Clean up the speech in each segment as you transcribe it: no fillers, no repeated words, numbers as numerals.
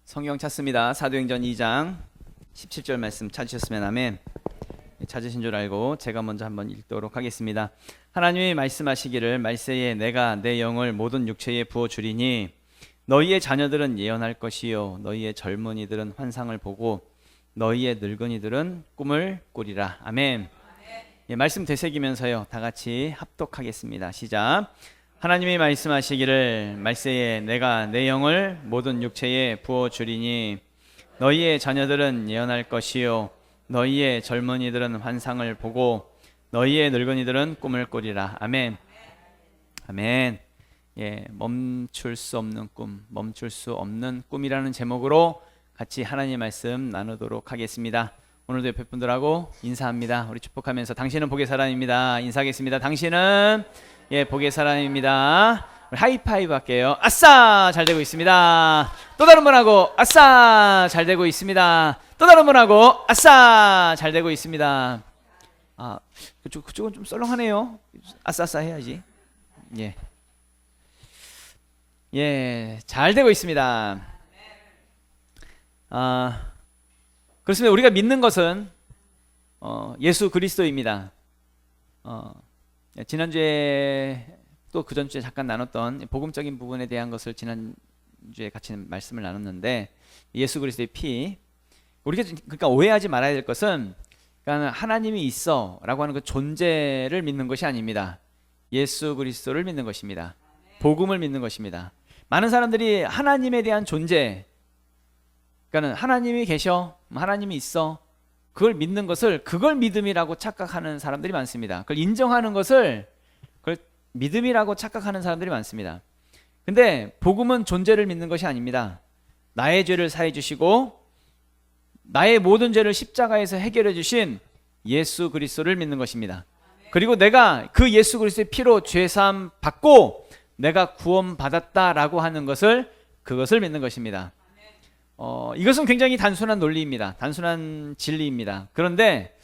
성경 찾습니다. 사도행전 2장 17절 말씀 찾으셨으면 아멘. 찾으신 줄 알고 제가 먼저 한번 읽도록 하겠습니다. 하나님이 말씀하시기를 말세에 내가 내 영을 모든 육체에 부어주리니 너희의 자녀들은 예언할 것이요 너희의 젊은이들은 환상을 보고 너희의 늙은이들은 꿈을 꾸리라. 아멘. 예, 말씀 되새기면서요 다 같이 합독하겠습니다. 시작. 하나님이 말씀하시기를 말세에 내가 내 영을 모든 육체에 부어주리니 너희의 자녀들은 예언할 것이요 너희의 젊은이들은 환상을 보고 너희의 늙은이들은 꿈을 꾸리라. 아멘. 아멘. 예, 멈출 수 없는 꿈, 멈출 수 없는 꿈이라는 제목으로 같이 하나님 말씀 나누도록 하겠습니다. 오늘도 옆에 분들하고 인사합니다. 우리 축복하면서 당신은 복의 사람입니다. 인사하겠습니다. 당신은 복의 사람입니다. 우리 하이파이브 할게요. 아싸! 잘 되고 있습니다. 또 다른 분하고 아싸! 잘 되고 있습니다. 또 다른 분하고 아싸! 잘 되고 있습니다. 아, 그쪽은 좀 썰렁하네요. 아싸 해야지. 잘 되고 있습니다. 그렇습니다. 우리가 믿는 것은 예수 그리스도입니다. 지난주에 또 그 전주에 잠깐 나눴던 복음적인 부분에 대한 것을 지난주에 같이 말씀을 나눴는데 예수 그리스도의 피, 우리가 그러니까 오해하지 말아야 될 것은 그러니까 하나님이 있어 라고 하는 그 존재를 믿는 것이 아닙니다. 예수 그리스도를 믿는 것입니다. 복음을 믿는 것입니다. 많은 사람들이 하나님에 대한 존재, 그러니까 하나님이 계셔, 하나님이 있어, 그걸 믿는 것을 그걸 믿음이라고 착각하는 사람들이 많습니다. 그걸 인정하는 것을 그걸 믿음이라고 착각하는 사람들이 많습니다. 근데 복음은 존재를 믿는 것이 아닙니다. 나의 죄를 사해 주시고 나의 모든 죄를 십자가에서 해결해 주신 예수 그리스도를 믿는 것입니다. 그리고 내가 그 예수 그리스도의 피로 죄사함 받고 내가 구원 받았다라고 하는 그것을 믿는 것입니다. 이것은 굉장히 단순한 논리입니다. 단순한 진리입니다. 그런데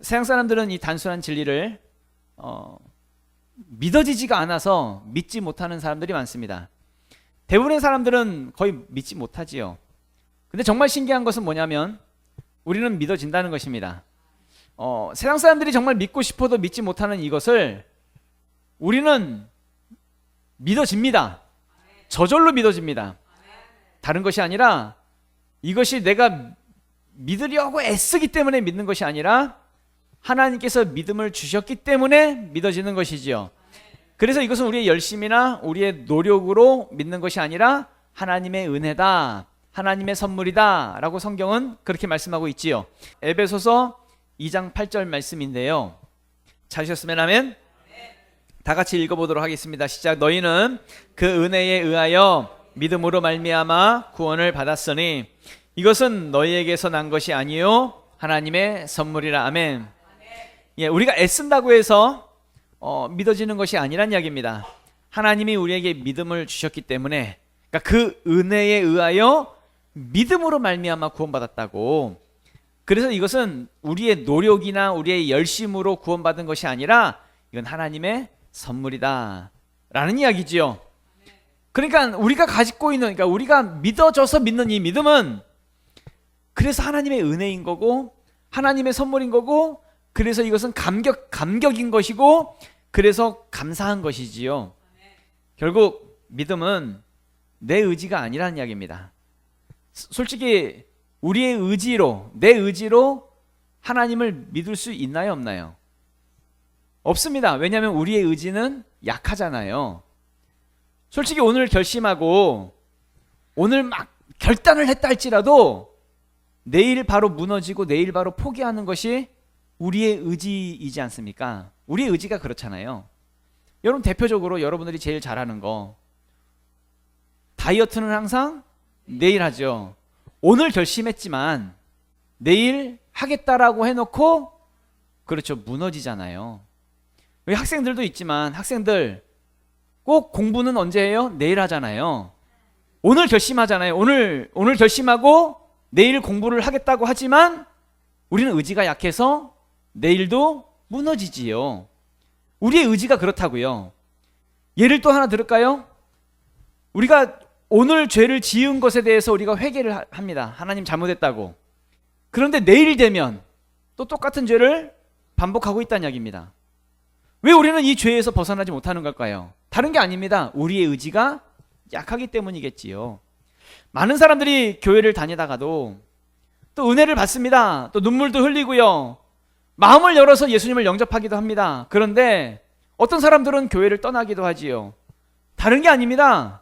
세상 사람들은 이 단순한 진리를 믿어지지가 않아서 믿지 못하는 사람들이 많습니다. 대부분의 사람들은 거의 믿지 못하지요. 근데 정말 신기한 것은 뭐냐면 우리는 믿어진다는 것입니다. 세상 사람들이 정말 믿고 싶어도 믿지 못하는 이것을 우리는 믿어집니다. 저절로 믿어집니다. 다른 것이 아니라 이것이 내가 믿으려고 애쓰기 때문에 믿는 것이 아니라 하나님께서 믿음을 주셨기 때문에 믿어지는 것이지요. 그래서 이것은 우리의 열심이나 우리의 노력으로 믿는 것이 아니라 하나님의 은혜다, 하나님의 선물이다 라고 성경은 그렇게 말씀하고 있지요. 에베소서 2장 8절 말씀인데요, 찾으셨으면 하면 다 같이 읽어보도록 하겠습니다. 시작. 너희는 그 은혜에 의하여 믿음으로 말미암아 구원을 받았으니 이것은 너희에게서 난 것이 아니요 하나님의 선물이라. 아멘. 우리가 애쓴다고 해서 믿어지는 것이 아니란 이야기입니다. 하나님이 우리에게 믿음을 주셨기 때문에, 그러니까 그 은혜에 의하여 믿음으로 말미암아 구원받았다고. 그래서 이것은 우리의 노력이나 우리의 열심으로 구원받은 것이 아니라 이건 하나님의 선물이다 라는 이야기지요. 그러니까 우리가 가지고 있는, 그러니까 우리가 믿어져서 믿는 이 믿음은 그래서 하나님의 은혜인 거고 하나님의 선물인 거고, 그래서 이것은 감격인 것이고, 그래서 감사한 것이지요. 결국 믿음은 내 의지가 아니라는 이야기입니다. 솔직히 우리의 의지로, 내 의지로 하나님을 믿을 수 있나요, 없나요? 없습니다. 왜냐하면 우리의 의지는 약하잖아요. 솔직히 오늘 결심하고 오늘 막 결단을 했다 할지라도 내일 바로 무너지고 내일 바로 포기하는 것이 우리의 의지이지 않습니까? 우리의 의지가 그렇잖아요. 여러분, 대표적으로 여러분들이 제일 잘하는 거, 다이어트는 항상 내일 하죠. 오늘 결심했지만 내일 하겠다라고 해놓고, 그렇죠, 무너지잖아요. 여기 학생들도 있지만 학생들 꼭 공부는 언제 해요? 내일 하잖아요. 오늘 결심하잖아요. 오늘 결심하고 내일 공부를 하겠다고 하지만 우리는 의지가 약해서 내일도 무너지지요. 우리의 의지가 그렇다고요. 예를 또 하나 들을까요? 우리가 오늘 죄를 지은 것에 대해서 우리가 회개를 합니다. 하나님 잘못했다고. 그런데 내일 되면 또 똑같은 죄를 반복하고 있다는 이야기입니다. 왜 우리는 이 죄에서 벗어나지 못하는 걸까요? 다른 게 아닙니다. 우리의 의지가 약하기 때문이겠지요. 많은 사람들이 교회를 다니다가도 또 은혜를 받습니다. 또 눈물도 흘리고요. 마음을 열어서 예수님을 영접하기도 합니다. 그런데 어떤 사람들은 교회를 떠나기도 하지요. 다른 게 아닙니다.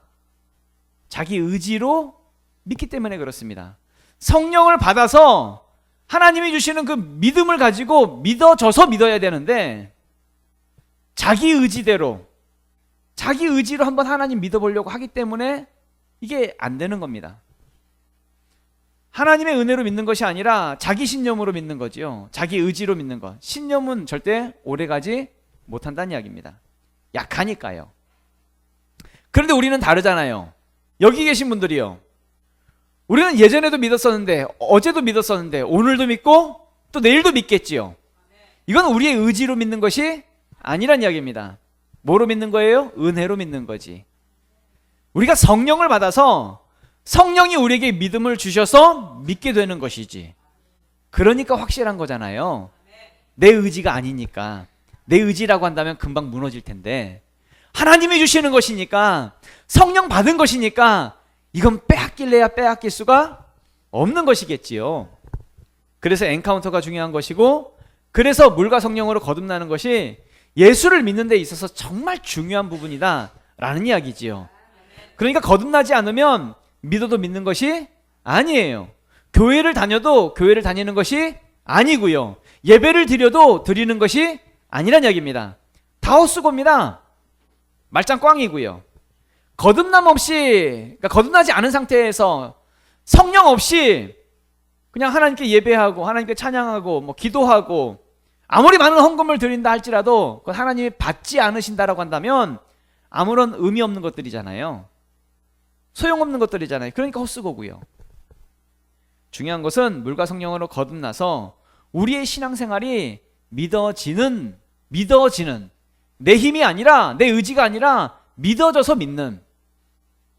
자기 의지로 믿기 때문에 그렇습니다. 성령을 받아서 하나님이 주시는 그 믿음을 가지고 믿어져서 믿어야 되는데 자기 의지대로, 자기 의지로 한번 하나님 믿어보려고 하기 때문에 이게 안 되는 겁니다. 하나님의 은혜로 믿는 것이 아니라 자기 신념으로 믿는 거지요. 자기 의지로 믿는 것. 신념은 절대 오래가지 못한다는 이야기입니다. 약하니까요. 그런데 우리는 다르잖아요. 여기 계신 분들이요. 우리는 예전에도 믿었었는데, 어제도 믿었었는데, 오늘도 믿고 또 내일도 믿겠지요. 이건 우리의 의지로 믿는 것이 아니란 이야기입니다. 뭐로 믿는 거예요? 은혜로 믿는 거지. 우리가 성령을 받아서 성령이 우리에게 믿음을 주셔서 믿게 되는 것이지. 그러니까 확실한 거잖아요. 내 의지가 아니니까. 내 의지라고 한다면 금방 무너질 텐데 하나님이 주시는 것이니까, 성령 받은 것이니까 이건 빼앗길래야 빼앗길 수가 없는 것이겠지요. 그래서 엔카운터가 중요한 것이고, 그래서 물과 성령으로 거듭나는 것이 예수를 믿는 데 있어서 정말 중요한 부분이다 라는 이야기지요. 그러니까 거듭나지 않으면 믿어도 믿는 것이 아니에요. 교회를 다녀도 교회를 다니는 것이 아니고요. 예배를 드려도 드리는 것이 아니란 이야기입니다. 다 헛수고입니다. 말짱 꽝이고요. 거듭남 없이, 그러니까 거듭나지 않은 상태에서 성령 없이 그냥 하나님께 예배하고 하나님께 찬양하고 뭐 기도하고 아무리 많은 헌금을 드린다 할지라도 그건 하나님이 받지 않으신다라고 한다면 아무런 의미 없는 것들이잖아요. 소용없는 것들이잖아요. 그러니까 헛수고고요. 중요한 것은 물과 성령으로 거듭나서 우리의 신앙생활이 믿어지는 내 힘이 아니라, 내 의지가 아니라 믿어져서 믿는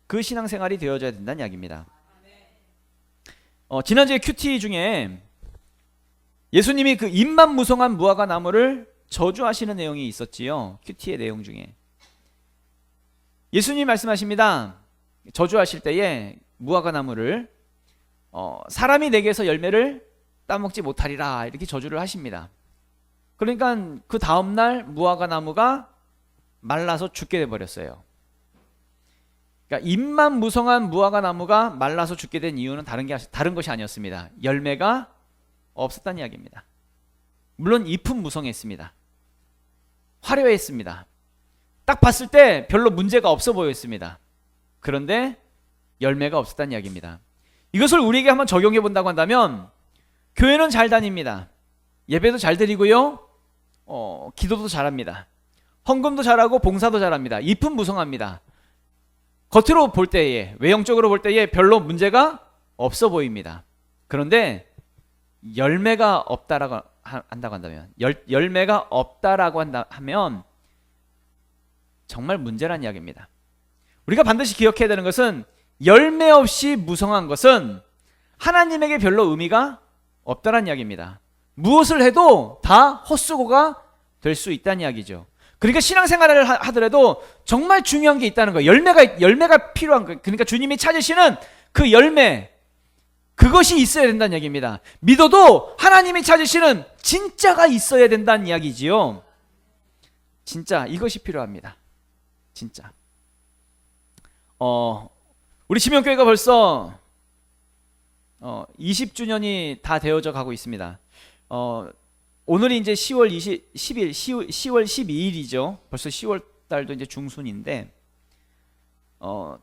그 신앙생활이 되어져야 된다는 이야기입니다. 지난주에 큐티 중에 예수님이 그 잎만 무성한 무화과 나무를 저주하시는 내용이 있었지요. 큐티의 내용 중에 예수님이 말씀하십니다. 저주하실 때에 무화과 나무를 사람이 내게서 열매를 따먹지 못하리라 이렇게 저주를 하십니다. 그러니까 그 다음날 무화과 나무가 말라서 죽게 돼버렸어요. 그러니까 잎만 무성한 무화과 나무가 말라서 죽게 된 이유는 다른 것이 아니었습니다. 열매가 없었다는 이야기입니다. 물론 잎은 무성했습니다. 화려했습니다. 딱 봤을 때 별로 문제가 없어 보였습니다. 그런데 열매가 없었다는 이야기입니다. 이것을 우리에게 한번 적용해 본다고 한다면 교회는 잘 다닙니다. 예배도 잘 드리고요. 기도도 잘합니다. 헌금도 잘하고 봉사도 잘합니다. 잎은 무성합니다. 겉으로 볼 때에, 외형적으로 볼 때에 별로 문제가 없어 보입니다. 그런데 열매가 없다라고 한다고 한다면, 열매가 없다라고 하면 정말 문제란 이야기입니다. 우리가 반드시 기억해야 되는 것은 열매 없이 무성한 것은 하나님에게 별로 의미가 없다란 이야기입니다. 무엇을 해도 다 헛수고가 될 수 있다는 이야기죠. 그러니까 신앙생활을 하더라도 정말 중요한 게 있다는 거예요. 열매가 필요한 거예요. 그러니까 주님이 찾으시는 그 열매, 그것이 있어야 된다는 이야기입니다. 믿어도 하나님이 찾으시는 진짜가 있어야 된다는 이야기지요. 진짜 이것이 필요합니다. 진짜. 우리 지명교회가 벌써 20주년이 다 되어져 가고 있습니다. 오늘이 이제 10월 12일이죠. 벌써 10월 달도 이제 중순인데,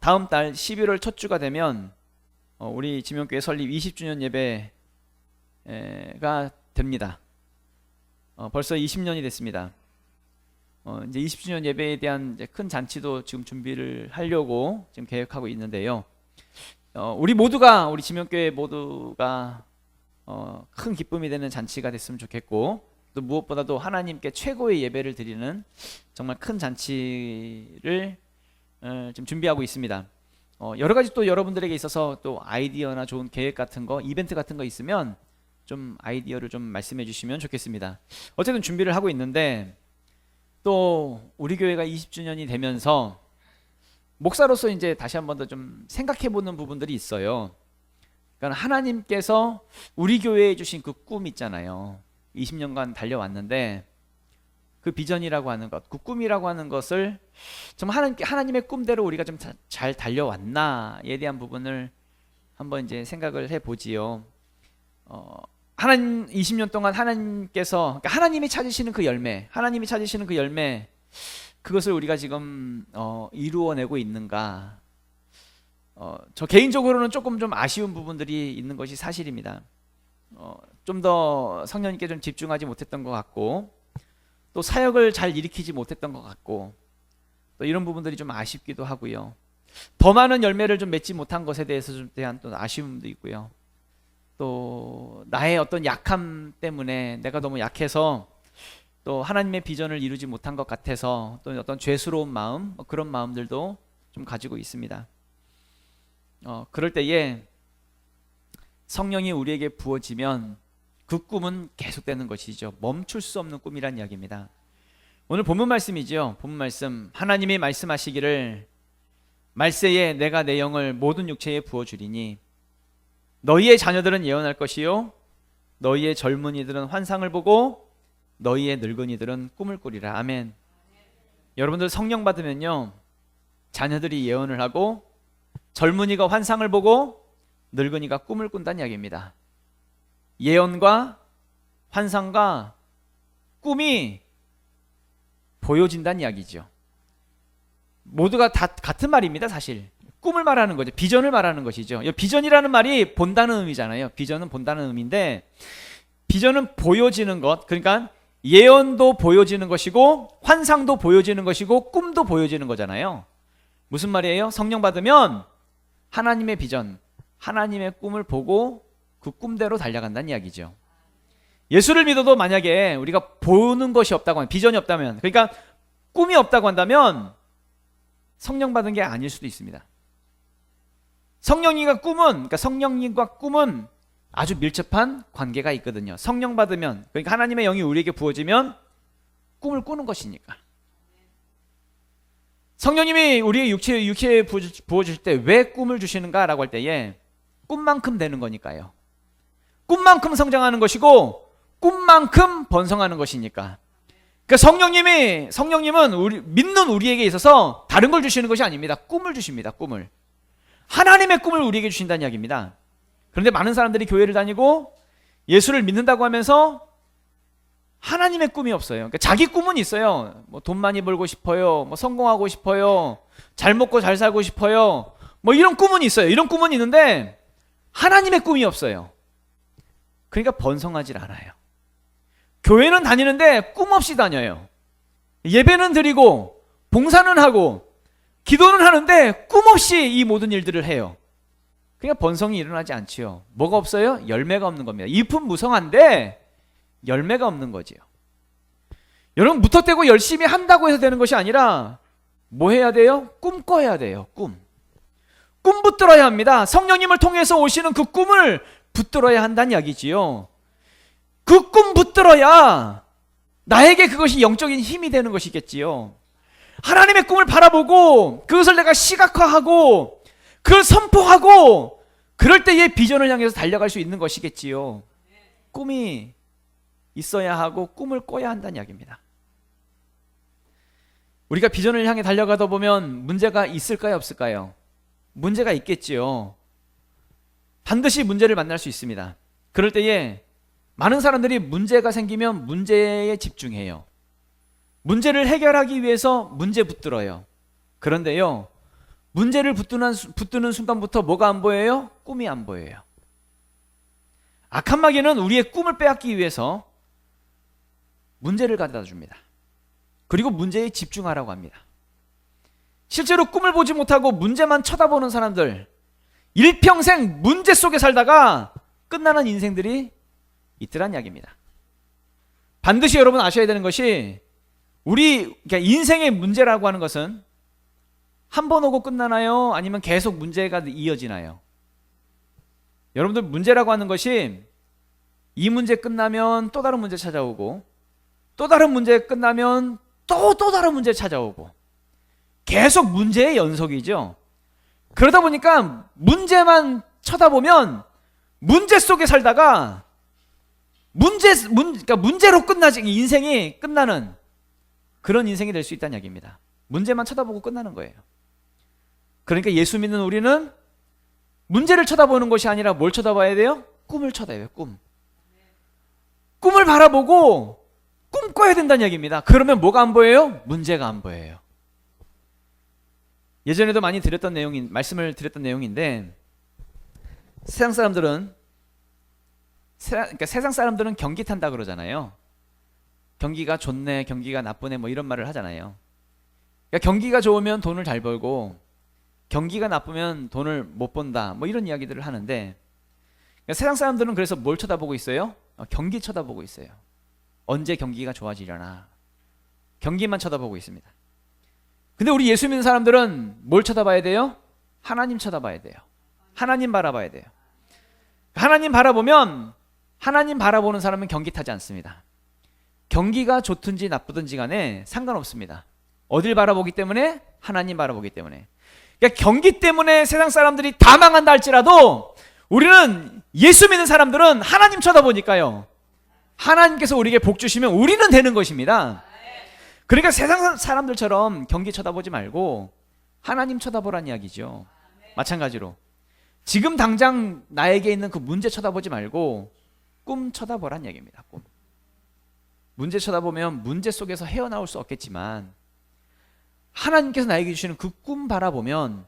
다음 달 11월 첫 주가 되면 우리 지명교회 설립 20주년 예배가 됩니다. 벌써 20년이 됐습니다. 이제 20주년 예배에 대한 이제 큰 잔치도 지금 준비를 하려고 지금 계획하고 있는데요. 우리 지명교회 모두가 큰 기쁨이 되는 잔치가 됐으면 좋겠고, 또 무엇보다도 하나님께 최고의 예배를 드리는 정말 큰 잔치를 지금 준비하고 있습니다. 여러 가지 또 여러분들에게 있어서 또 아이디어나 좋은 계획 같은 거, 이벤트 같은 거 있으면 좀 아이디어를 좀 말씀해 주시면 좋겠습니다. 어쨌든 준비를 하고 있는데 또 우리 교회가 20주년이 되면서 목사로서 이제 다시 한 번 더 좀 생각해 보는 부분들이 있어요. 그러니까 하나님께서 우리 교회에 주신 그 꿈 있잖아요. 20년간 달려왔는데 그 비전이라고 하는 것, 그 꿈이라고 하는 것을 좀 하나님의 꿈대로 우리가 좀 잘 달려왔나에 대한 부분을 한번 이제 생각을 해보지요. 하나님 20년 동안 하나님께서, 그러니까 하나님이 찾으시는 그 열매, 하나님이 찾으시는 그 열매, 그것을 우리가 지금 이루어내고 있는가? 저 개인적으로는 조금 좀 아쉬운 부분들이 있는 것이 사실입니다. 좀 더 성령님께 좀 집중하지 못했던 것 같고, 또 사역을 잘 일으키지 못했던 것 같고, 또 이런 부분들이 좀 아쉽기도 하고요. 더 많은 열매를 좀 맺지 못한 것에 대해서 좀 대한 또 아쉬움도 있고요. 또 나의 어떤 약함 때문에 내가 너무 약해서 또 하나님의 비전을 이루지 못한 것 같아서 또 어떤 죄스러운 마음, 그런 마음들도 좀 가지고 있습니다. 그럴 때에 성령이 우리에게 부어지면 그 꿈은 계속되는 것이죠. 멈출 수 없는 꿈이란 이야기입니다. 오늘 본문 말씀이죠. 본문 말씀, 하나님이 말씀하시기를 말세에 내가 내 영을 모든 육체에 부어주리니 너희의 자녀들은 예언할 것이요 너희의 젊은이들은 환상을 보고 너희의 늙은이들은 꿈을 꾸리라. 아멘. 여러분들 성령 받으면요 자녀들이 예언을 하고 젊은이가 환상을 보고 늙은이가 꿈을 꾼다는 이야기입니다. 예언과 환상과 꿈이 보여진다는 이야기죠. 모두가 다 같은 말입니다. 사실 꿈을 말하는 거죠. 비전을 말하는 것이죠. 비전이라는 말이 본다는 의미잖아요. 비전은 본다는 의미인데 비전은 보여지는 것, 그러니까 예언도 보여지는 것이고 환상도 보여지는 것이고 꿈도 보여지는 거잖아요. 무슨 말이에요? 성령 받으면 하나님의 비전, 하나님의 꿈을 보고 그 꿈대로 달려간다는 이야기죠. 예수를 믿어도 만약에 우리가 보는 것이 없다고 하면, 비전이 없다면, 그러니까 꿈이 없다고 한다면 성령 받은 게 아닐 수도 있습니다. 그러니까 성령님과 꿈은 아주 밀접한 관계가 있거든요. 성령 받으면, 그러니까 하나님의 영이 우리에게 부어지면 꿈을 꾸는 것이니까. 성령님이 우리의 육체에 부어주실 때 왜 꿈을 주시는가라고 할 때에 꿈만큼 되는 거니까요. 꿈만큼 성장하는 것이고 꿈만큼 번성하는 것이니까. 그러니까 성령님은 믿는 우리에게 있어서 다른 걸 주시는 것이 아닙니다. 꿈을 주십니다. 꿈을. 하나님의 꿈을 우리에게 주신다는 이야기입니다. 그런데 많은 사람들이 교회를 다니고 예수를 믿는다고 하면서 하나님의 꿈이 없어요. 그러니까 자기 꿈은 있어요. 뭐 돈 많이 벌고 싶어요. 뭐 성공하고 싶어요. 잘 먹고 잘 살고 싶어요. 뭐 이런 꿈은 있어요. 이런 꿈은 있는데 하나님의 꿈이 없어요. 그러니까 번성하질 않아요. 교회는 다니는데 꿈 없이 다녀요. 예배는 드리고 봉사는 하고 기도는 하는데 꿈 없이 이 모든 일들을 해요. 그러니까 번성이 일어나지 않지요. 뭐가 없어요? 열매가 없는 겁니다. 잎은 무성한데 열매가 없는 거지요. 여러분 무턱대고 열심히 한다고 해서 되는 것이 아니라 뭐 해야 돼요? 꿈 꿔야 돼요. 꿈 붙들어야 합니다. 성령님을 통해서 오시는 그 꿈을 붙들어야 한다는 이야기지요. 그 꿈 붙들어야 나에게 그것이 영적인 힘이 되는 것이겠지요. 하나님의 꿈을 바라보고 그것을 내가 시각화하고 그걸 선포하고 그럴 때의 비전을 향해서 달려갈 수 있는 것이겠지요. 꿈이 있어야 하고 꿈을 꿔야 한다는 이야기입니다. 우리가 비전을 향해 달려가다 보면 문제가 있을까요? 없을까요? 문제가 있겠지요. 반드시 문제를 만날 수 있습니다. 그럴 때에 많은 사람들이 문제가 생기면 문제에 집중해요. 문제를 해결하기 위해서 문제 붙들어요. 그런데요, 문제를 붙드는 순간부터 뭐가 안 보여요? 꿈이 안 보여요. 악한 마귀는 우리의 꿈을 빼앗기 위해서 문제를 가져다 줍니다. 그리고 문제에 집중하라고 합니다. 실제로 꿈을 보지 못하고 문제만 쳐다보는 사람들, 일평생 문제 속에 살다가 끝나는 인생들이 있더란 이야기입니다. 반드시 여러분 아셔야 되는 것이 그러니까 인생의 문제라고 하는 것은 한 번 오고 끝나나요? 아니면 계속 문제가 이어지나요? 여러분들, 문제라고 하는 것이 이 문제 끝나면 또 다른 문제 찾아오고, 또 다른 문제 끝나면 또 다른 문제 찾아오고, 계속 문제의 연속이죠. 그러다 보니까 문제만 쳐다보면 문제 속에 살다가 그러니까 문제로 끝나지, 인생이 끝나는 그런 인생이 될 수 있다는 이야기입니다. 문제만 쳐다보고 끝나는 거예요. 그러니까 예수 믿는 우리는 문제를 쳐다보는 것이 아니라 뭘 쳐다봐야 돼요? 꿈을 쳐다봐야 돼요. 꿈을 바라보고 꿈꿔야 된다는 이야기입니다. 그러면 뭐가 안 보여요? 문제가 안 보여요. 예전에도 많이 말씀을 드렸던 내용인데, 세상 사람들은 경기 탄다 그러잖아요. 경기가 좋네, 경기가 나쁘네, 뭐 이런 말을 하잖아요. 그러니까 경기가 좋으면 돈을 잘 벌고, 경기가 나쁘면 돈을 못 번다, 뭐 이런 이야기들을 하는데, 그러니까 세상 사람들은 그래서 뭘 쳐다보고 있어요? 경기 쳐다보고 있어요. 언제 경기가 좋아지려나, 경기만 쳐다보고 있습니다. 근데 우리 예수 믿는 사람들은 뭘 쳐다봐야 돼요? 하나님 쳐다봐야 돼요. 하나님 바라봐야 돼요. 하나님 바라보면, 하나님 바라보는 사람은 경기 타지 않습니다. 경기가 좋든지 나쁘든지 간에 상관없습니다. 어딜 바라보기 때문에? 하나님 바라보기 때문에. 그러니까 경기 때문에 세상 사람들이 다 망한다 할지라도 우리는, 예수 믿는 사람들은 하나님 쳐다보니까요, 하나님께서 우리에게 복 주시면 우리는 되는 것입니다. 그러니까 세상 사람들처럼 경기 쳐다보지 말고 하나님 쳐다보란 이야기죠. 마찬가지로 지금 당장 나에게 있는 그 문제 쳐다보지 말고 꿈 쳐다보란 이야기입니다. 꿈. 문제 쳐다보면 문제 속에서 헤어나올 수 없겠지만, 하나님께서 나에게 주시는 그 꿈 바라보면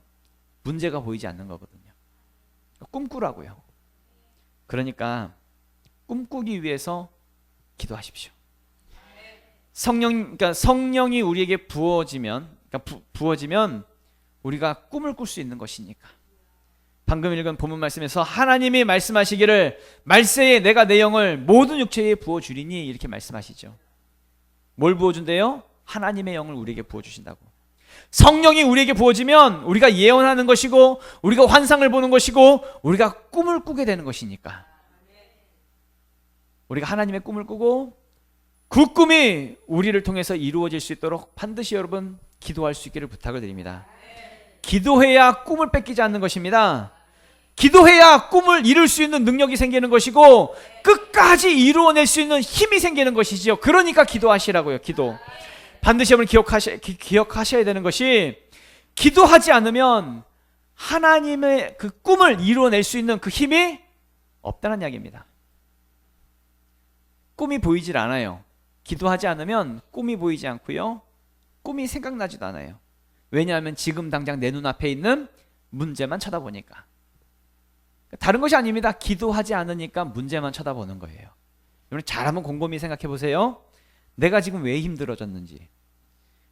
문제가 보이지 않는 거거든요. 꿈꾸라고요. 그러니까 꿈꾸기 위해서 기도하십시오. 그러니까 성령이 우리에게 부어지면 우리가 꿈을 꿀 수 있는 것이니까. 방금 읽은 본문 말씀에서 하나님이 말씀하시기를 말세에 내가 내 영을 모든 육체에 부어주리니, 이렇게 말씀하시죠. 뭘 부어준대요? 하나님의 영을 우리에게 부어주신다고. 성령이 우리에게 부어지면 우리가 예언하는 것이고, 우리가 환상을 보는 것이고, 우리가 꿈을 꾸게 되는 것이니까, 우리가 하나님의 꿈을 꾸고 그 꿈이 우리를 통해서 이루어질 수 있도록 반드시 여러분 기도할 수 있기를 부탁을 드립니다. 기도해야 꿈을 뺏기지 않는 것입니다. 기도해야 꿈을 이룰 수 있는 능력이 생기는 것이고, 끝까지 이루어낼 수 있는 힘이 생기는 것이지요. 그러니까 기도하시라고요. 기도. 반드시 여러분 기억하셔야 되는 것이, 기도하지 않으면 하나님의 그 꿈을 이루어낼 수 있는 그 힘이 없다는 이야기입니다. 꿈이 보이질 않아요. 기도하지 않으면 꿈이 보이지 않고요, 꿈이 생각나지도 않아요. 왜냐하면 지금 당장 내 눈앞에 있는 문제만 쳐다보니까. 다른 것이 아닙니다. 기도하지 않으니까 문제만 쳐다보는 거예요. 여러분, 잘 한번 곰곰이 생각해 보세요. 내가 지금 왜 힘들어졌는지,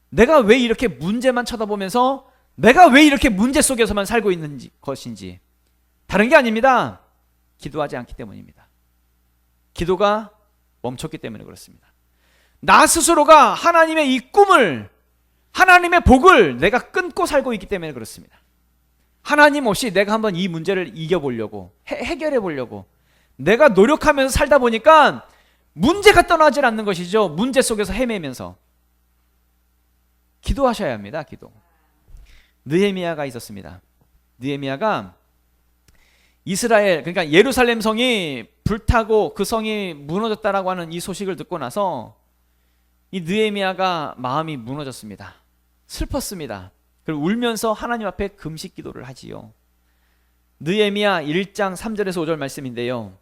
내가 왜 이렇게 문제만 쳐다보면서 내가 왜 이렇게 문제 속에서만 살고 있는 것인지. 다른 게 아닙니다. 기도하지 않기 때문입니다. 기도가 멈췄기 때문에 그렇습니다. 나 스스로가 하나님의 이 꿈을, 하나님의 복을 내가 끊고 살고 있기 때문에 그렇습니다. 하나님 없이 내가 한번 이 문제를 이겨보려고, 해결해 보려고 내가 노력하면서 살다 보니까 문제가 떠나질 않는 것이죠. 문제 속에서 헤매면서. 기도하셔야 합니다. 기도. 느헤미야가 있었습니다. 느헤미야가 이스라엘, 그러니까 예루살렘 성이 불타고 그 성이 무너졌다라고 하는 이 소식을 듣고 나서 이 느헤미야가 마음이 무너졌습니다. 슬펐습니다. 그리고 울면서 하나님 앞에 금식 기도를 하지요. 느헤미야 1장 3절에서 5절 말씀인데요,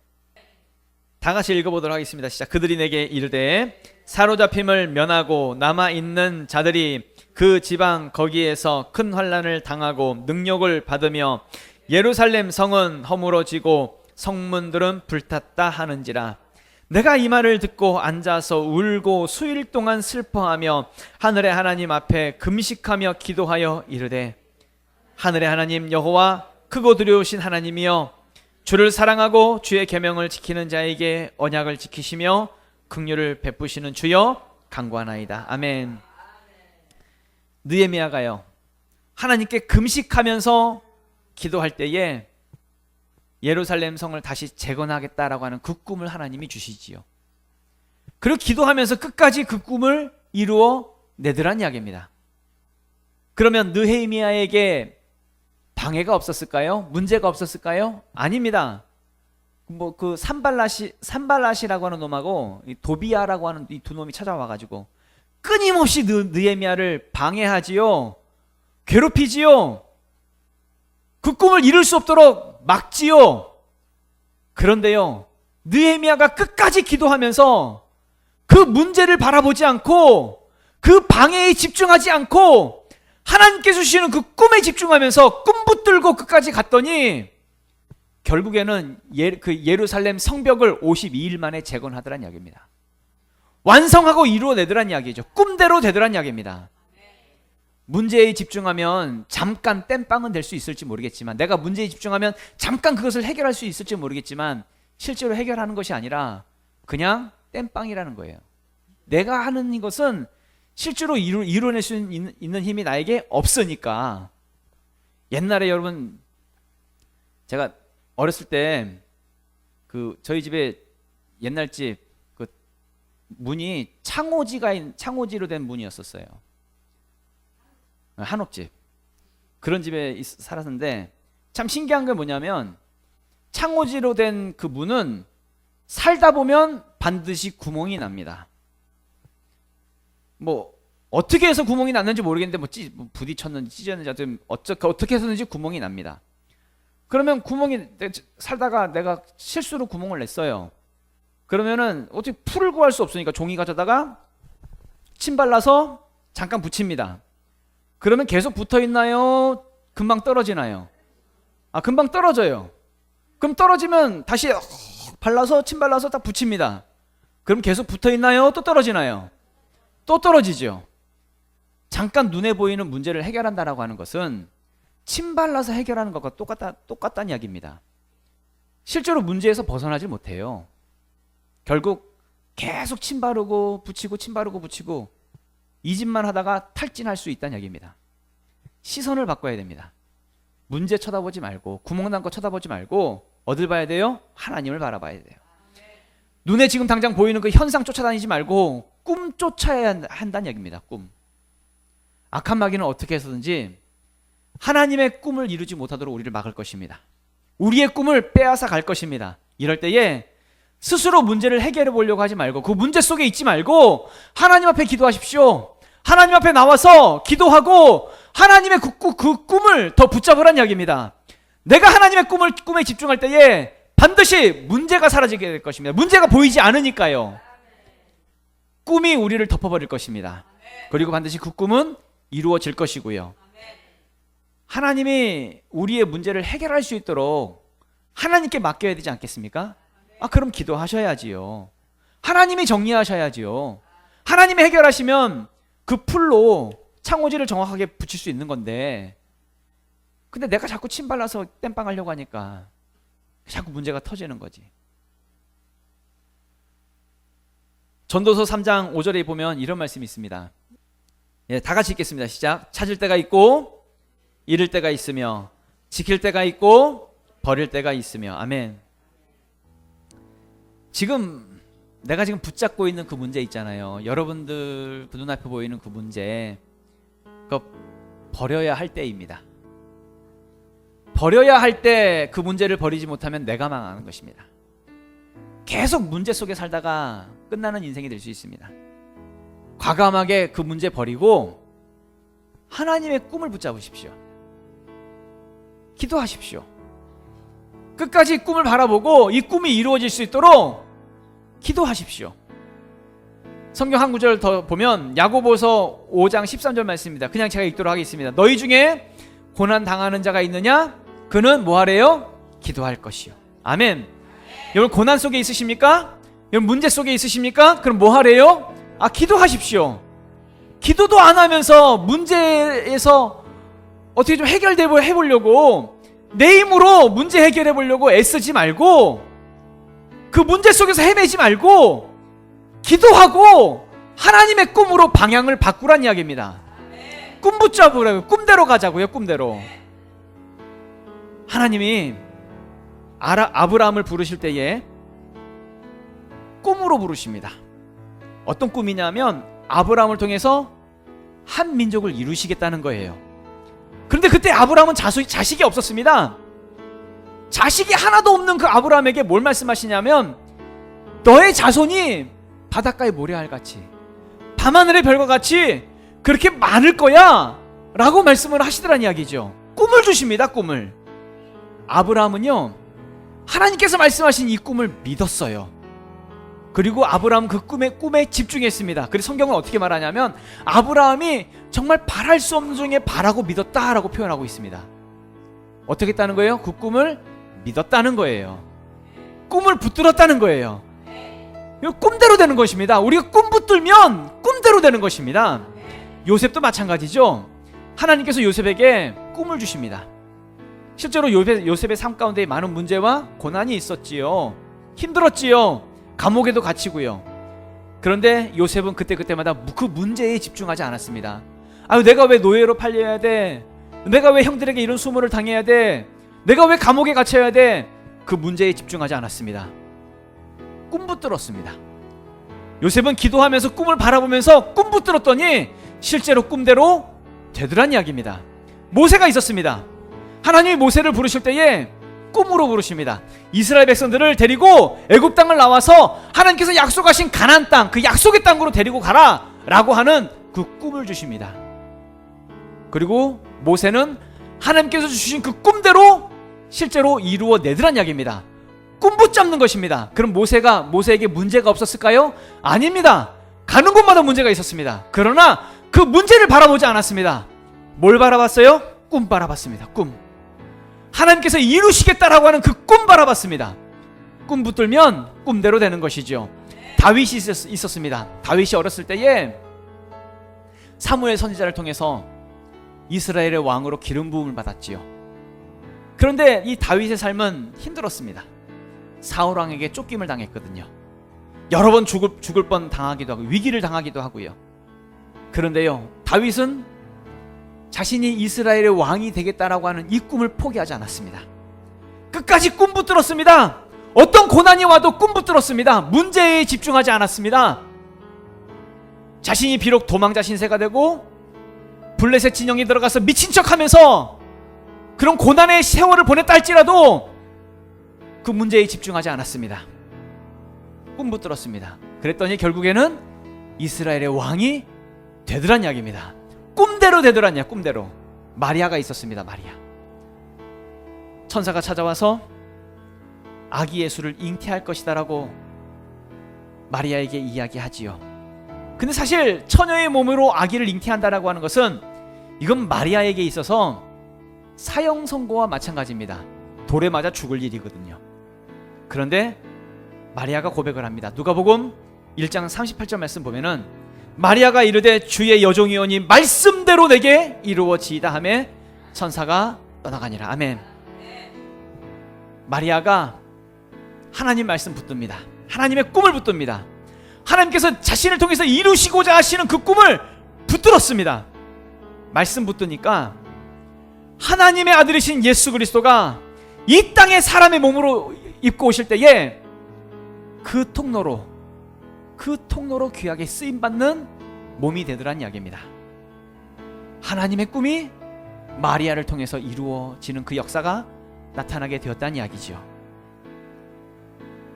다 같이 읽어보도록 하겠습니다. 시작. 그들이 내게 이르되 사로잡힘을 면하고 남아있는 자들이 그 지방 거기에서 큰 환난을 당하고 능욕을 받으며 예루살렘 성은 허물어지고 성문들은 불탔다 하는지라. 내가 이 말을 듣고 앉아서 울고 수일 동안 슬퍼하며 하늘의 하나님 앞에 금식하며 기도하여 이르되, 하늘의 하나님 여호와 크고 두려우신 하나님이여, 주를 사랑하고 주의 계명을 지키는 자에게 언약을 지키시며 긍휼을 베푸시는 주여 간구하나이다. 아멘. 느헤미야가요, 하나님께 금식하면서 기도할 때에 예루살렘 성을 다시 재건하겠다라고 하는 그 꿈을 하나님이 주시지요. 그리고 기도하면서 끝까지 그 꿈을 이루어 내더란 이야기입니다. 그러면 느헤미야에게 방해가 없었을까요? 문제가 없었을까요? 아닙니다. 뭐 그 산발랏이라고 하는 놈하고 도비야라고 하는 이 두 놈이 찾아와가지고 끊임없이 느헤미야를 방해하지요. 괴롭히지요. 그 꿈을 이룰 수 없도록 막지요. 그런데요, 느헤미야가 끝까지 기도하면서 그 문제를 바라보지 않고 그 방해에 집중하지 않고 하나님께 주시는 그 꿈에 집중하면서 꿈 붙들고 끝까지 갔더니 결국에는 예루살렘 성벽을 52일 만에 재건하더란 이야기입니다. 완성하고 이루어내더란 이야기죠. 꿈대로 되더란 이야기입니다. 문제에 집중하면 잠깐 땜빵은 될 수 있을지 모르겠지만, 내가 문제에 집중하면 잠깐 그것을 해결할 수 있을지 모르겠지만 실제로 해결하는 것이 아니라 그냥 땜빵이라는 거예요. 내가 하는 이것은 실제로 이뤄낼 수 있는 힘이 나에게 없으니까. 옛날에 여러분, 제가 어렸을 때 그 저희 집에 옛날 집 그 문이 창호지로 된 문이었었어요. 한옥집. 그런 집에 살았는데 참 신기한 게 뭐냐면, 창호지로 된 그 문은 살다 보면 반드시 구멍이 납니다. 뭐 어떻게 해서 구멍이 났는지 모르겠는데 뭐 부딪혔는지 찢었는지 하여튼 어떻게 해서든지 구멍이 납니다. 그러면 살다가 내가 실수로 구멍을 냈어요. 그러면은 어떻게 풀을 구할 수 없으니까 종이 가져다가 침 발라서 잠깐 붙입니다. 그러면 계속 붙어 있나요? 금방 떨어지나요? 금방 떨어져요. 그럼 떨어지면 다시 발라서 침 발라서 딱 붙입니다. 그럼 계속 붙어 있나요? 또 떨어지나요? 또 떨어지죠. 잠깐 눈에 보이는 문제를 해결한다라고 하는 것은 침 발라서 해결하는 것과 똑같다는 이야기입니다. 실제로 문제에서 벗어나지 못해요. 결국 계속 침 바르고 붙이고 침 바르고 붙이고 이 짓만 하다가 탈진할 수 있다는 이야기입니다. 시선을 바꿔야 됩니다. 문제 쳐다보지 말고, 구멍 난 거 쳐다보지 말고 어딜 봐야 돼요? 하나님을 바라봐야 돼요. 눈에 지금 당장 보이는 그 현상 쫓아다니지 말고 꿈 쫓아야 한다는 얘기입니다. 꿈. 악한 마귀는 어떻게 해서든지 하나님의 꿈을 이루지 못하도록 우리를 막을 것입니다. 우리의 꿈을 빼앗아 갈 것입니다. 이럴 때에 스스로 문제를 해결해 보려고 하지 말고, 그 문제 속에 있지 말고 하나님 앞에 기도하십시오. 하나님 앞에 나와서 기도하고 하나님의 그 꿈을 더 붙잡으란 이야기입니다. 내가 하나님의 꿈에 집중할 때에 반드시 문제가 사라지게 될 것입니다. 문제가 보이지 않으니까요. 꿈이 우리를 덮어버릴 것입니다. 그리고 반드시 그 꿈은 이루어질 것이고요. 하나님이 우리의 문제를 해결할 수 있도록 하나님께 맡겨야 되지 않겠습니까? 그럼 기도하셔야지요. 하나님이 정리하셔야지요. 하나님이 해결하시면 그 풀로 창호지를 정확하게 붙일 수 있는 건데, 근데 내가 자꾸 침 발라서 땜빵하려고 하니까 자꾸 문제가 터지는 거지. 전도서 3장 5절에 보면 이런 말씀이 있습니다. 다 같이 읽겠습니다. 시작. 찾을 때가 있고 잃을 때가 있으며 지킬 때가 있고 버릴 때가 있으며. 아멘. 내가 지금 붙잡고 있는 그 문제 있잖아요. 여러분들 눈앞에 보이는 그 문제, 그거 버려야 할 때입니다. 버려야 할 때 그 문제를 버리지 못하면 내가 망하는 것입니다. 계속 문제 속에 살다가 끝나는 인생이 될 수 있습니다. 과감하게 그 문제 버리고 하나님의 꿈을 붙잡으십시오. 기도하십시오. 끝까지 꿈을 바라보고 이 꿈이 이루어질 수 있도록 기도하십시오. 성경 한 구절 더 보면 야고보서 5장 13절 말씀입니다. 그냥 제가 읽도록 하겠습니다. 너희 중에 고난 당하는 자가 있느냐? 그는 뭐하래요? 기도할 것이요. 아멘. 여러분 고난 속에 있으십니까? 여러분 문제 속에 있으십니까? 그럼 뭐하래요? 기도하십시오. 기도도 안 하면서 문제에서 어떻게 좀 해보려고 내 힘으로 문제 해결해 보려고 애쓰지 말고, 그 문제 속에서 헤매지 말고 기도하고 하나님의 꿈으로 방향을 바꾸란 이야기입니다. 꿈 붙잡으라고요. 꿈대로 가자고요. 꿈대로. 하나님이 아브라함을 부르실 때에 꿈으로 부르십니다. 어떤 꿈이냐면 아브라함을 통해서 한 민족을 이루시겠다는 거예요. 그런데 그때 아브라함은 자식이 없었습니다. 자식이 하나도 없는 그 아브라함에게 뭘 말씀하시냐면 너의 자손이 바닷가의 모래알같이 밤하늘의 별과 같이 그렇게 많을 거야 라고 말씀을 하시더란 이야기죠. 꿈을 주십니다. 꿈을. 아브라함은요 하나님께서 말씀하신 이 꿈을 믿었어요. 그리고 아브라함은 그 꿈에 집중했습니다. 그래서 성경은 어떻게 말하냐면 아브라함이 정말 바랄 수 없는 중에 바라고 믿었다라고 표현하고 있습니다. 어떻게 했다는 거예요? 그 꿈을 믿었다는 거예요. 꿈을 붙들었다는 거예요. 이거 꿈대로 되는 것입니다. 우리가 꿈 붙들면 꿈대로 되는 것입니다. 요셉도 마찬가지죠. 하나님께서 요셉에게 꿈을 주십니다. 실제로 요셉의 삶 가운데 많은 문제와 고난이 있었지요. 힘들었지요. 감옥에도 갇히고요. 그런데 요셉은 그때마다 그 문제에 집중하지 않았습니다. 아유, 내가 왜 노예로 팔려야 돼? 내가 왜 형들에게 이런 수모를 당해야 돼? 내가 왜 감옥에 갇혀야 돼? 그 문제에 집중하지 않았습니다. 꿈 붙들었습니다. 요셉은 기도하면서 꿈을 바라보면서 꿈 붙들었더니 실제로 꿈대로 되더란 이야기입니다. 모세가 있었습니다. 하나님이 모세를 부르실 때에 꿈으로 부르십니다. 이스라엘 백성들을 데리고 애굽 땅을 나와서 하나님께서 약속하신 가나안 땅, 그 약속의 땅으로 데리고 가라 라고 하는 그 꿈을 주십니다. 그리고 모세는 하나님께서 주신 그 꿈대로 실제로 이루어내더란 이야기입니다. 꿈 붙잡는 것입니다. 그럼 모세에게 문제가 없었을까요? 아닙니다. 가는 곳마다 문제가 있었습니다. 그러나 그 문제를 바라보지 않았습니다. 뭘 바라봤어요? 꿈 바라봤습니다. 꿈. 하나님께서 이루시겠다라고 하는 그 꿈 바라봤습니다. 꿈 붙들면 꿈대로 되는 것이죠. 다윗이 있었습니다. 다윗이 어렸을 때에 사무엘 선지자를 통해서 이스라엘의 왕으로 기름 부음을 받았지요. 그런데 이 다윗의 삶은 힘들었습니다. 사울 왕에게 쫓김을 당했거든요. 여러 번 죽을 뻔 당하기도 하고 위기를 당하기도 하고요. 그런데요, 다윗은 자신이 이스라엘의 왕이 되겠다라고 하는 이 꿈을 포기하지 않았습니다. 끝까지 꿈 붙들었습니다. 어떤 고난이 와도 꿈 붙들었습니다. 문제에 집중하지 않았습니다. 자신이 비록 도망자 신세가 되고 블레셋 진영에 들어가서 미친 척하면서 그런 고난의 세월을 보냈다 할지라도 그 문제에 집중하지 않았습니다. 꿈 붙들었습니다. 그랬더니 결국에는 이스라엘의 왕이 되더란 이야기입니다. 꿈대로 되더란 이야기. 꿈대로. 마리아가 있었습니다. 마리아. 천사가 찾아와서 아기 예수를 잉태할 것이다라고 마리아에게 이야기하지요. 근데 사실 처녀의 몸으로 아기를 잉태한다라고 하는 것은 이건 마리아에게 있어서 사형 선고와 마찬가지입니다. 돌에 맞아 죽을 일이거든요. 그런데 마리아가 고백을 합니다. 누가복음 1장 38절 말씀 보면은 마리아가 이르되 주의 여종이오니 말씀대로 내게 이루어지이다 하며 천사가 떠나가니라. 아멘. 마리아가 하나님 말씀 붙듭니다. 하나님의 꿈을 붙듭니다. 하나님께서 자신을 통해서 이루시고자 하시는 그 꿈을 붙들었습니다. 말씀 붙드니까 하나님의 아들이신 예수 그리스도가 이 땅에 사람의 몸으로 입고 오실 때에 그 통로로 귀하게 쓰임받는 몸이 되더란 이야기입니다. 하나님의 꿈이 마리아를 통해서 이루어지는 그 역사가 나타나게 되었다는 이야기죠.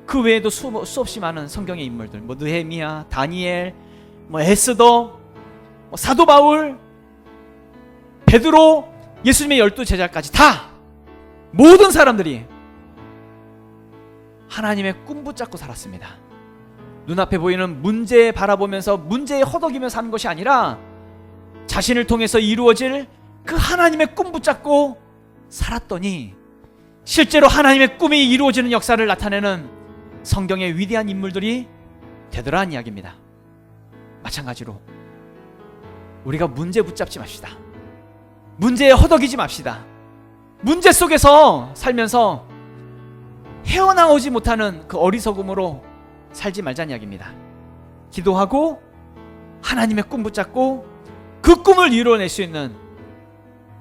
그 외에도 수없이 많은 성경의 인물들, 느헤미야, 다니엘, 에스더, 사도 바울, 베드로, 예수님의 12제자까지 다 모든 사람들이 하나님의 꿈 붙잡고 살았습니다. 눈앞에 보이는 문제 바라보면서 문제에 허덕이며 사는 것이 아니라 자신을 통해서 이루어질 그 하나님의 꿈 붙잡고 살았더니 실제로 하나님의 꿈이 이루어지는 역사를 나타내는 성경의 위대한 인물들이 되더라는 이야기입니다. 마찬가지로 우리가 문제 붙잡지 맙시다. 문제에 허덕이지 맙시다. 문제 속에서 살면서 헤어나오지 못하는 그 어리석음으로 살지 말자는 이야기입니다. 기도하고 하나님의 꿈 붙잡고 그 꿈을 이루어낼 수 있는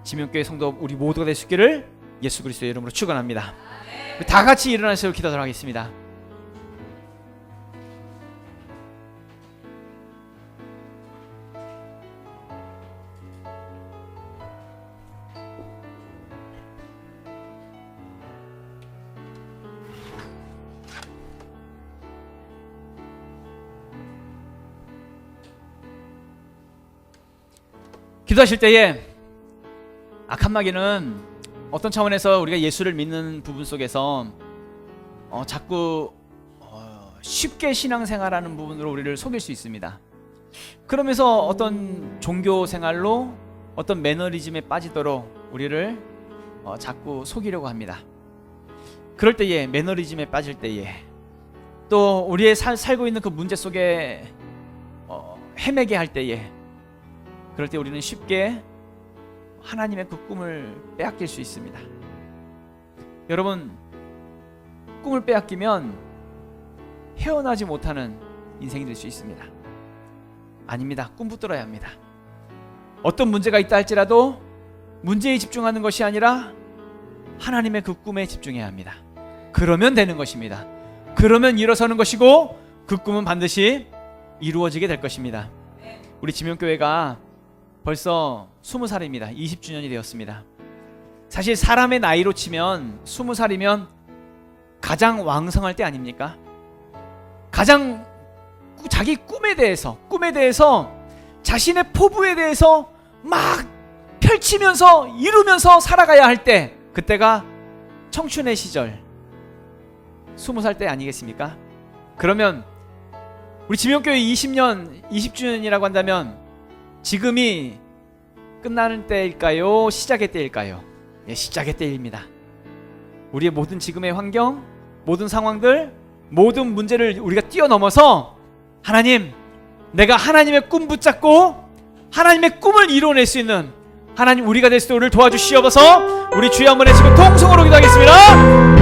지명교회 성도 우리 모두가 될 수 있기를 예수 그리스도의 이름으로 축원합니다. 다 같이 일어나서 기도하도록 하겠습니다. 기도하실 때에 악한 마귀는 어떤 차원에서 우리가 예수를 믿는 부분 속에서 자꾸 쉽게 신앙생활하는 부분으로 우리를 속일 수 있습니다. 그러면서 어떤 종교 생활로 어떤 매너리즘에 빠지도록 우리를 자꾸 속이려고 합니다. 그럴 때에, 매너리즘에 빠질 때에, 또 우리의 살고 있는 그 문제 속에 헤매게 할 때에, 그럴 때 우리는 쉽게 하나님의 그 꿈을 빼앗길 수 있습니다. 여러분, 꿈을 빼앗기면 헤어나지 못하는 인생이 될 수 있습니다. 아닙니다. 꿈 붙들어야 합니다. 어떤 문제가 있다 할지라도 문제에 집중하는 것이 아니라 하나님의 그 꿈에 집중해야 합니다. 그러면 되는 것입니다. 그러면 일어서는 것이고 그 꿈은 반드시 이루어지게 될 것입니다. 우리 지명교회가 벌써 20살입니다. 20주년이 되었습니다. 사실 사람의 나이로 치면 20살이면 가장 왕성할 때 아닙니까? 가장 자기 꿈에 대해서 자신의 포부에 대해서 막 펼치면서 이루면서 살아가야 할 때, 그때가 청춘의 시절 20살 때 아니겠습니까? 그러면 우리 지명교회 20주년이라고 한다면 지금이 끝나는 때일까요? 시작의 때일까요? 예, 시작의 때입니다. 우리의 모든 지금의 환경, 모든 상황들, 모든 문제를 우리가 뛰어넘어서 하나님, 내가 하나님의 꿈 붙잡고 하나님의 꿈을 이루어낼 수 있는 하나님 우리가 될 수 있도록 우리를 도와주시옵소서. 우리 주여 한번 해주시고 통성으로 기도하겠습니다.